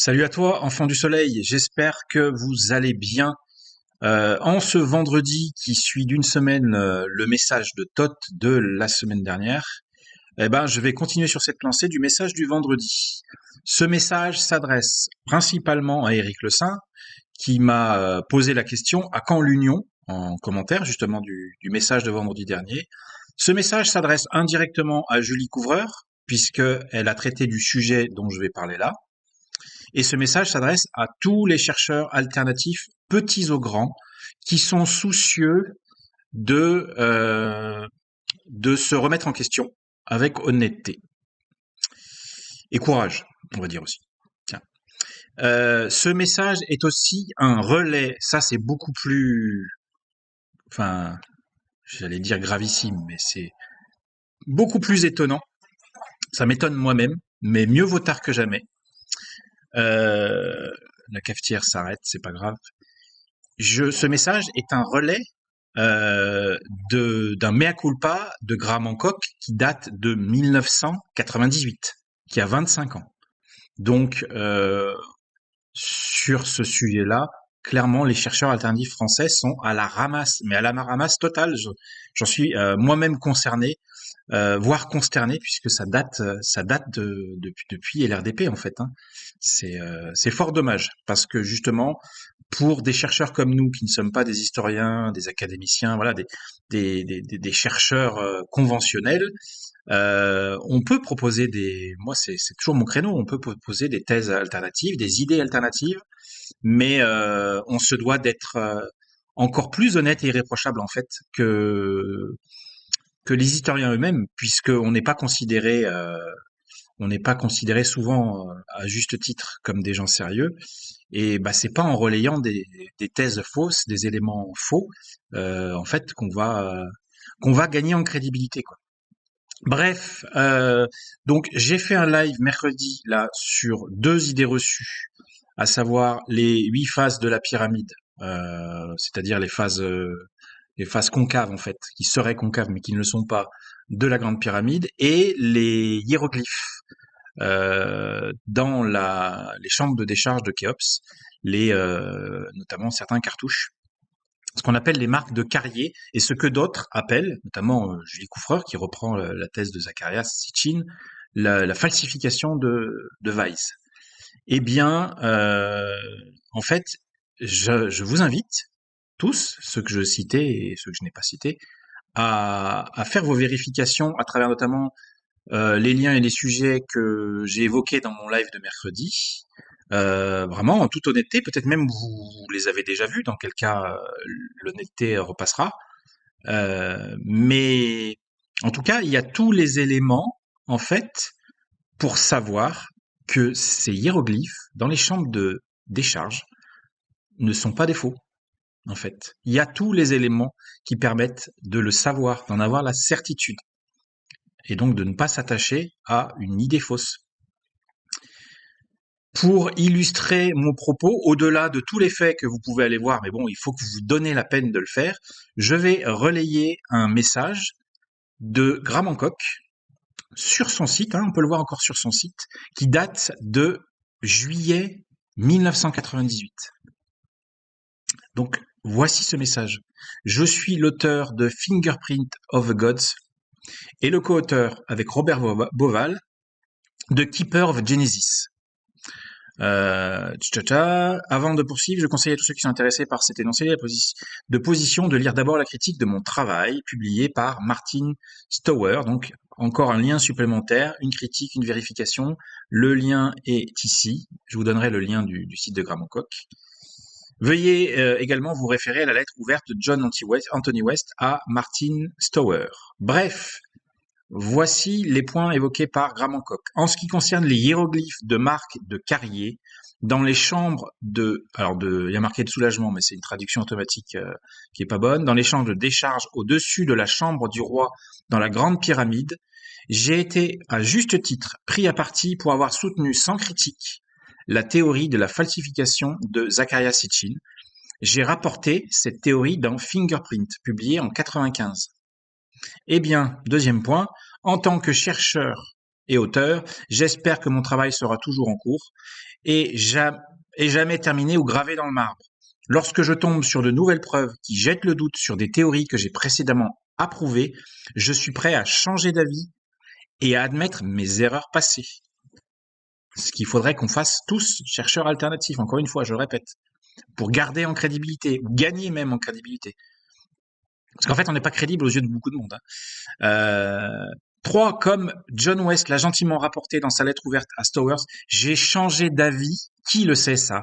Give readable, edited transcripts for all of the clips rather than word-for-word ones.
Salut à toi, enfant du soleil. J'espère que vous allez bien. En ce vendredi qui suit d'une semaine le message de Tot de la semaine dernière, je vais continuer sur cette lancée du message du vendredi. Ce message s'adresse principalement à Éric Le Saint, qui m'a posé la question à quand l'union en commentaire justement du message de vendredi dernier. Ce message s'adresse indirectement à Julie Couvreur, puisque elle a traité du sujet dont je vais parler là. Et ce message s'adresse à tous les chercheurs alternatifs, petits ou grands, qui sont soucieux de, euh, de se remettre en question avec honnêteté et courage, on va dire aussi. Tiens. Ce message est aussi un relais, ça c'est beaucoup plus, enfin, j'allais dire gravissime, mais c'est beaucoup plus étonnant. Ça m'étonne moi-même, mais mieux vaut tard que jamais. Euh, la cafetière s'arrête, c'est pas grave. Ce message est un relais euh, d'un mea culpa de Graham Hancock qui date de 1998, qui a 25 ans. Donc, sur ce sujet-là, clairement, les chercheurs alternatifs français sont à la ramasse, mais à la ramasse totale. J'en suis moi-même concerné, voire consterné, puisque ça date depuis LRDP en fait. Hein. C'est fort dommage parce que justement, pour des chercheurs comme nous, qui ne sommes pas des historiens, des académiciens, voilà, des chercheurs conventionnels, on peut proposer moi c'est toujours mon créneau, on peut proposer des thèses alternatives, des idées alternatives, mais on se doit d'être encore plus honnête et irréprochable en fait que les historiens eux-mêmes, puisqu'on n'est pas considéré on n'est pas considéré souvent à juste titre comme des gens sérieux. Et bah c'est pas en relayant des thèses fausses, des éléments faux, en fait qu'on va gagner en crédibilité quoi. Bref, donc j'ai fait un live mercredi là sur deux idées reçues, à savoir les 8 phases de la pyramide, c'est-à-dire les phases concaves en fait, qui seraient concaves mais qui ne le sont pas, de la grande pyramide, et les hiéroglyphes dans les chambres de décharge de Khéops, notamment certains cartouches, ce qu'on appelle les marques de Carrier, et ce que d'autres appellent, notamment Julie Couvreur, qui reprend la thèse de Zacharias Sitchin, la falsification de Weiss. Eh bien, en fait, je vous invite tous, ceux que je citais et ceux que je n'ai pas cités, à faire vos vérifications à travers notamment les liens et les sujets que j'ai évoqués dans mon live de mercredi. Vraiment, en toute honnêteté, peut-être même vous les avez déjà vus, dans quel cas l'honnêteté repassera. Mais en tout cas, il y a tous les éléments, en fait, pour savoir que ces hiéroglyphes, dans les chambres de décharge, ne sont pas des faux, en fait. Il y a tous les éléments qui permettent de le savoir, d'en avoir la certitude, et donc de ne pas s'attacher à une idée fausse. Pour illustrer mon propos, au-delà de tous les faits que vous pouvez aller voir, mais bon, il faut que vous vous donnez la peine de le faire, je vais relayer un message de Graham Hancock sur son site, hein, on peut le voir encore sur son site, qui date de juillet 1998. Donc, voici ce message. Je suis l'auteur de Fingerprint of the Gods et le co-auteur avec Robert Boval de Keeper of Genesis. Avant de poursuivre, je conseille à tous ceux qui sont intéressés par cet énoncé de position de lire d'abord la critique de mon travail, publié par Martin Stower. Donc, encore un lien supplémentaire, une critique, une vérification. Le lien est ici. Je vous donnerai le lien du site de Graham Hancock. Veuillez également vous référer à la lettre ouverte de John Anthony West à Martin Stower. Bref, voici les points évoqués par Graham Hancock. En ce qui concerne les hiéroglyphes de marque de Carrier, dans les chambres il y a marqué de soulagement, mais c'est une traduction automatique qui est pas bonne. Dans les chambres de décharge au-dessus de la chambre du roi dans la grande pyramide, j'ai été, à juste titre, pris à partie pour avoir soutenu sans critique la théorie de la falsification de Zacharias Sitchin. J'ai rapporté cette théorie dans Fingerprint, publié en 95. Eh bien, deuxième point, en tant que chercheur et auteur. J'espère que mon travail sera toujours en cours et jamais terminé ou gravé dans le marbre. Lorsque je tombe sur de nouvelles preuves qui jettent le doute sur des théories que j'ai précédemment approuvées, je suis prêt à changer d'avis et à admettre mes erreurs passées. Ce qu'il faudrait qu'on fasse tous, chercheurs alternatifs, encore une fois, je le répète, pour garder en crédibilité, ou gagner même en crédibilité. Parce qu'en fait, on n'est pas crédible aux yeux de beaucoup de monde. 3, comme John West l'a gentiment rapporté dans sa lettre ouverte à Stowers, j'ai changé d'avis. Qui le sait ça?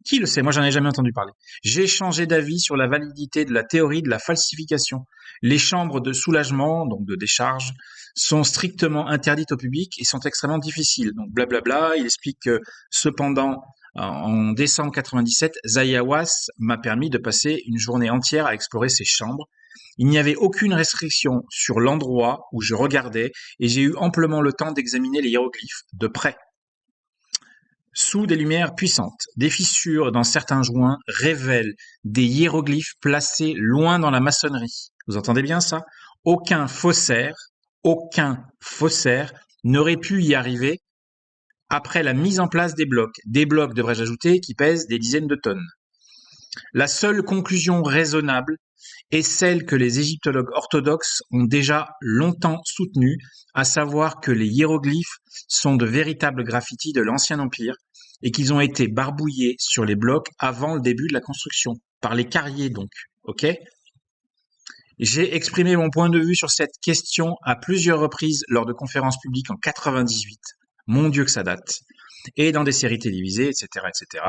Qui le sait? Moi, j'en ai jamais entendu parler. J'ai changé d'avis sur la validité de la théorie de la falsification. Les chambres de soulagement, donc de décharge, sont strictement interdites au public et sont extrêmement difficiles. Donc, blablabla. Il explique que, cependant, en décembre 97, Zaya Was m'a permis de passer une journée entière à explorer ces chambres. Il n'y avait aucune restriction sur l'endroit où je regardais et j'ai eu amplement le temps d'examiner les hiéroglyphes de près. Sous des lumières puissantes, des fissures dans certains joints révèlent des hiéroglyphes placés loin dans la maçonnerie. Vous entendez bien ça? Aucun faussaire n'aurait pu y arriver après la mise en place des blocs, devrais-je ajouter, qui pèsent des dizaines de tonnes. La seule conclusion raisonnable est celle que les égyptologues orthodoxes ont déjà longtemps soutenue, à savoir que les hiéroglyphes sont de véritables graffitis de l'Ancien Empire et qu'ils ont été barbouillés sur les blocs avant le début de la construction, par les carriers donc, ok? J'ai exprimé mon point de vue sur cette question à plusieurs reprises lors de conférences publiques en 98, mon Dieu que ça date, et dans des séries télévisées, etc., etc.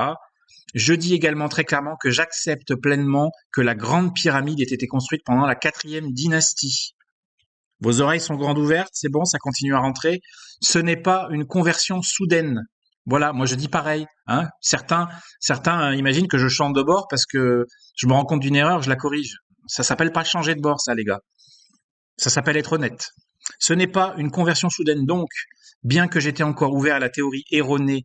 Je dis également très clairement que j'accepte pleinement que la grande pyramide ait été construite pendant la 4e dynastie. Vos oreilles sont grandes ouvertes, c'est bon, ça continue à rentrer. Ce n'est pas une conversion soudaine. Voilà, moi je dis pareil. Hein. Certains imaginent que je chante de bord parce que je me rends compte d'une erreur, je la corrige. Ça s'appelle pas changer de bord, ça les gars. Ça s'appelle être honnête. Ce n'est pas une conversion soudaine donc, bien que j'étais encore ouvert à la théorie erronée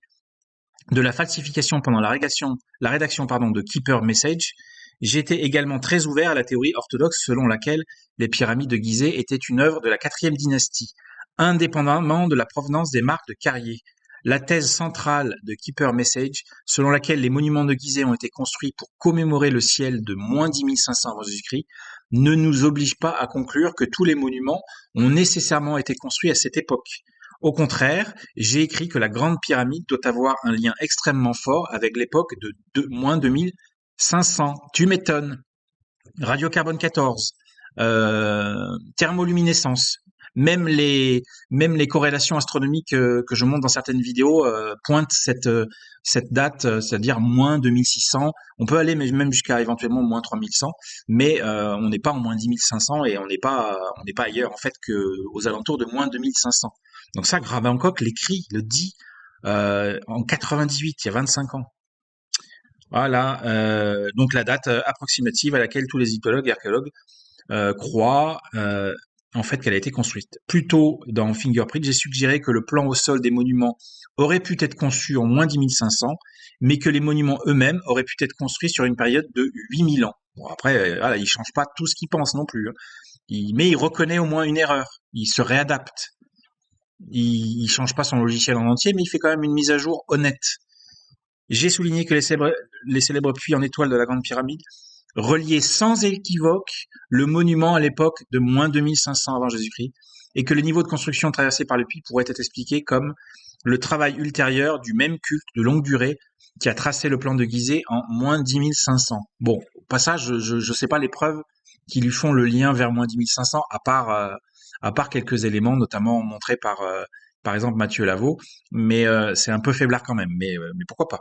de la falsification pendant la rédaction de Keeper Message, j'étais également très ouvert à la théorie orthodoxe selon laquelle les pyramides de Gizeh étaient une œuvre de la 4e dynastie, indépendamment de la provenance des marques de carrier. La thèse centrale de Keeper Message, selon laquelle les monuments de Gizeh ont été construits pour commémorer le ciel de moins 10 500 avant Jésus-Christ, ne nous oblige pas à conclure que tous les monuments ont nécessairement été construits à cette époque. Au contraire, j'ai écrit que la Grande Pyramide doit avoir un lien extrêmement fort avec l'époque de moins 2500. Tu m'étonnes. Radiocarbone 14, thermoluminescence, même les corrélations astronomiques que je montre dans certaines vidéos pointent cette date, c'est-à-dire moins 2600. On peut aller même jusqu'à éventuellement moins 3100, mais on n'est pas en moins 10 500 et on n'est pas ailleurs en fait que aux alentours de moins 2500. Donc ça, Graham Hancock l'écrit, le dit en 98, il y a 25 ans. Voilà, donc la date approximative à laquelle tous les égyptologues et archéologues croient en fait qu'elle a été construite. Plus tôt dans Fingerprint, j'ai suggéré que le plan au sol des monuments aurait pu être conçu en moins 10 500, mais que les monuments eux-mêmes auraient pu être construits sur une période de 8000 ans. Bon après, voilà, il change pas tout ce qu'il pense non plus. Hein. Mais il reconnaît au moins une erreur. Il se réadapte. Il change pas son logiciel en entier, mais il fait quand même une mise à jour honnête. J'ai souligné que les célèbres puits en étoile de la Grande Pyramide reliaient sans équivoque le monument à l'époque de moins 2500 avant Jésus-Christ, et que le niveau de construction traversé par le puits pourrait être expliqué comme le travail ultérieur du même culte de longue durée qui a tracé le plan de Gizeh en moins 10 500. Bon, au passage, je sais pas les preuves qui lui font le lien vers moins 10 500, à part quelques éléments, notamment montrés par exemple Mathieu Lavaux, mais c'est un peu faiblard quand même, mais pourquoi pas.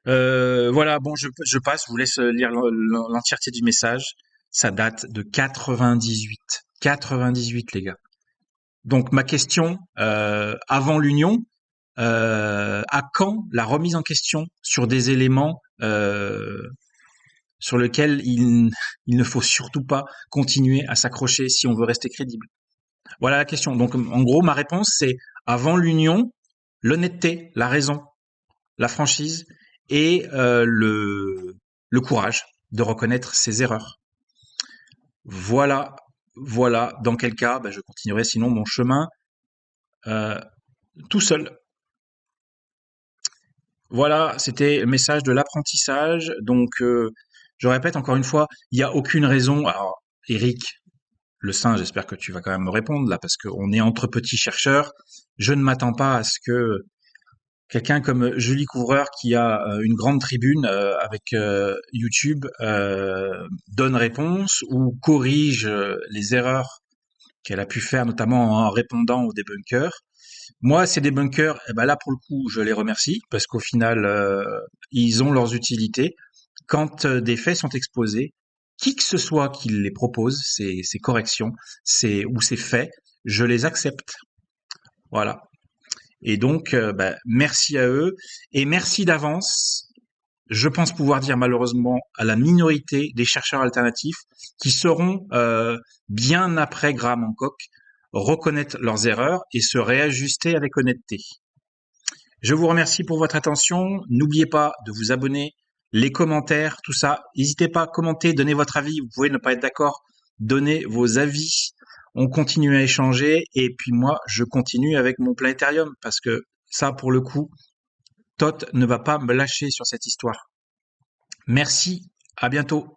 Voilà, bon, je passe, je vous laisse lire l'entièreté du message. Ça date de 98. 98, les gars. Donc, ma question, avant l'union, à quand la remise en question sur des éléments sur lesquels il ne faut surtout pas continuer à s'accrocher si on veut rester crédible? Voilà la question. Donc, en gros, ma réponse, c'est avant l'union, l'honnêteté, la raison, la franchise et le courage de reconnaître ses erreurs. Voilà. Dans quel cas, je continuerai sinon mon chemin euh, tout seul. Voilà, c'était le message de l'apprentissage. Donc, je répète encore une fois, il n'y a aucune raison. Alors, Eric, le singe, j'espère que tu vas quand même me répondre là, parce qu'on est entre petits chercheurs. Je ne m'attends pas à ce que quelqu'un comme Julie Couvreur, qui a une grande tribune avec YouTube, donne réponse ou corrige les erreurs qu'elle a pu faire, notamment en répondant aux débunkers. Moi, ces débunkers, eh ben là, pour le coup, je les remercie, parce qu'au final, ils ont leurs utilités. Quand des faits sont exposés, qui que ce soit qui les propose, ces corrections, ou ces faits, je les accepte. Voilà. Et donc, merci à eux et merci d'avance. Je pense pouvoir dire malheureusement à la minorité des chercheurs alternatifs qui sauront, bien après Graham Hancock, reconnaître leurs erreurs et se réajuster avec honnêteté. Je vous remercie pour votre attention. N'oubliez pas de vous abonner, les commentaires, tout ça. N'hésitez pas à commenter, donner votre avis. Vous pouvez ne pas être d'accord, donnez vos avis. On continue à échanger et puis moi, je continue avec mon planétarium parce que ça, pour le coup, Tot ne va pas me lâcher sur cette histoire. Merci, à bientôt.